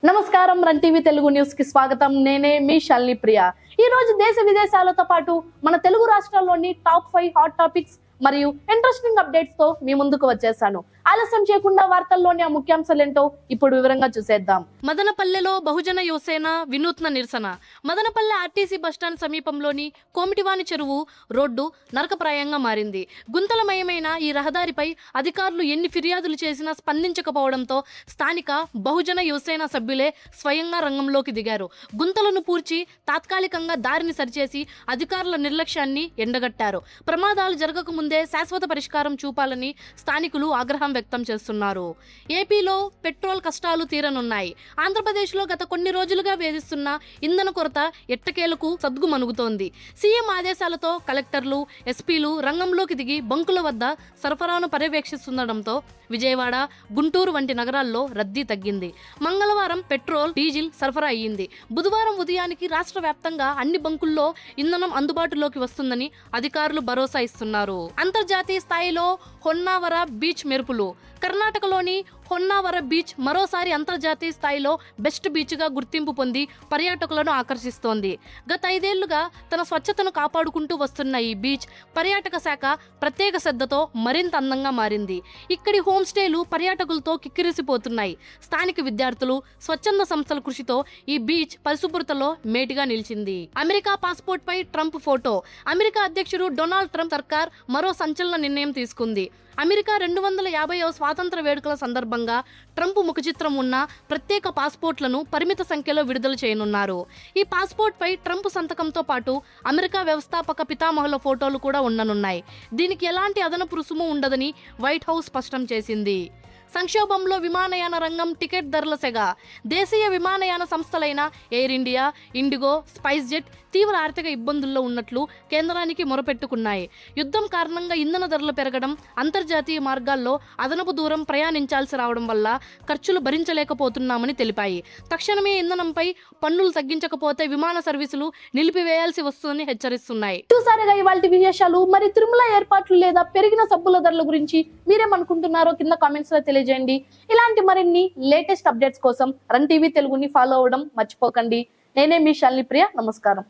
నమస్కారం run TV Telugu news కి స్వాగతం. నేనే మీ శాలిని ప్రియ. ఈ రోజు దేశ విదేశాలతో పాటు మన తెలుగు రాష్ట్రాల్లోని టాప్ 5 హాట్ టాపిక్స్ మరియు ఇంట్రెస్టింగ్ అప్డేట్స్ తో మీ ముందుకు వచ్చేసాను. ఆలస్యం చేయకుండా వార్తల్లోని ఆ ముఖ్యాంశాలేంటో ఇప్పుడు వివరంగా చూసేద్దాం. మదనపల్లెలో బహుజన యువసేన వినూత్న నిరసన. మదనపల్లె ఆర్టీసీ బస్టాండ్ సమీపంలోని కోమిటివాని చెరువు రోడ్డు నరకప్రాయంగా మారింది. గుంతలమయమైన ఈ రహదారిపై అధికారులు ఎన్ని ఫిర్యాదులు చేసినా స్పందించకపోవడంతో స్థానిక బహుజన యువసేన సభ్యులే స్వయంగా రంగంలోకి దిగారు. గుంతలను పూడ్చి తాత్కాలికంగా దారిని సరిచేసి అధికారుల నిర్లక్ష్యాన్ని ఎండగట్టారు. ప్రమాదాలు జరగకముందే శాశ్వత పరిష్కారం చూపాలని స్థానికులు ఆగ్రహం వ్యక్తం చేస్తున్నారు. ఏపీలో పెట్రోల్ కష్టాలు తీరనున్నాయి. ఆంధ్రప్రదేశ్లో గత కొన్ని రోజులుగా వేధిస్తున్న ఇంధన కొరత ఎట్టకేలకు సద్దుమణుగుతోంది. సీఎం ఆదేశాలతో కలెక్టర్లు, ఎస్పీలు రంగంలోకి దిగి బంకుల వద్ద సరఫరాను పర్యవేక్షిస్తుండటంతో విజయవాడ, గుంటూరు వంటి నగరాల్లో రద్దీ తగ్గింది. మంగళవారం పెట్రోల్, డీజిల్ సరఫరా అయ్యింది. బుధవారం ఉదయానికి రాష్ట్ర వ్యాప్తంగా అన్ని బంకుల్లో ఇంధనం అందుబాటులోకి వస్తుందని అధికారులు భరోసా ఇస్తున్నారు. అంతర్జాతీయ స్థాయిలో హొన్నావర బీచ్ మెరుపులు. కర్ణాటకలోని హొన్నావర బీచ్ మరోసారి అంతర్జాతీయ స్థాయిలో బెస్ట్ బీచ్గా గుర్తింపు పొంది పర్యాటకులను ఆకర్షిస్తోంది. గత 5 ఏళ్లుగా తన స్వచ్ఛతను కాపాడుకుంటూ వస్తున్న ఈ బీచ్ పర్యాటక శాఖ ప్రత్యేక శ్రద్ధతో మరింత అందంగా మారింది. ఇక్కడి హోమ్ స్టేలు పర్యాటకులతో కిక్కిరిసిపోతున్నాయి. స్థానిక విద్యార్థులు, స్వచ్ఛంద సంస్థల కృషితో ఈ బీచ్ పరిశుభ్రతలో మేటిగా నిలిచింది. అమెరికా పాస్పోర్ట్ పై ట్రంప్ ఫోటో. అమెరికా అధ్యక్షుడు డొనాల్డ్ ట్రంప్ సర్కార్ మరో సంచలన నిర్ణయం తీసుకుంది. అమెరికా 250వ స్వాతంత్ర వేడుకల సందర్భంగా ట్రంప్ ముఖచిత్రం ఉన్న ప్రత్యేక పాస్పోర్ట్లను పరిమిత సంఖ్యలో విడుదల చేయనున్నారు. ఈ పాస్పోర్ట్ పై ట్రంప్ సంతకంతో పాటు అమెరికా వ్యవస్థాపక పితామహుల ఫోటోలు కూడా ఉండనున్నాయి. దీనికి ఎలాంటి అదనపు రుసుము ఉండదని వైట్ హౌస్ స్పష్టం చేసింది. సంక్షోభంలో విమానయాన రంగం, టికెట్ ధరల సెగ. దేశీయ విమానయాన సంస్థలైన Air India, IndiGo, SpiceJet తీవ్ర ఆర్థిక ఇబ్బందుల్లో ఉన్నట్లు కేంద్రానికి మొరపెట్టుకున్నాయి. యుద్ధం కారణంగా ఇంధన ధరలు పెరగడం, అంతర్జాతీయ మార్గాల్లో అదనపు దూరం ప్రయాణించాల్సి రావడం వల్ల ఖర్చులు భరించలేకపోతున్నామని తెలిపాయి. తక్షణమే ఇంధనంపై పన్నులు తగ్గించకపోతే విమాన సర్వీసులు నిలిపివేయాల్సి వస్తుందని హెచ్చరిస్తున్నాయి. చూసారుగా ఇవాల్టి విశేషాలు. మరి తిరుమల ఏర్పాట్లు లేదా పెరిగిన సబ్బుల ధరల గురించి మీరేమనుకుంటున్నారో కింద కామెంట్స్ లో తెలియజేయండి. ఇలాంటి మరిన్ని లేటెస్ట్ అప్డేట్స్ కోసం రన్ టీవీ తెలుగుని ఫాలో అవ్వడం మర్చిపోకండి. నేనే మీ శాలిని ప్రియ. నమస్కారం.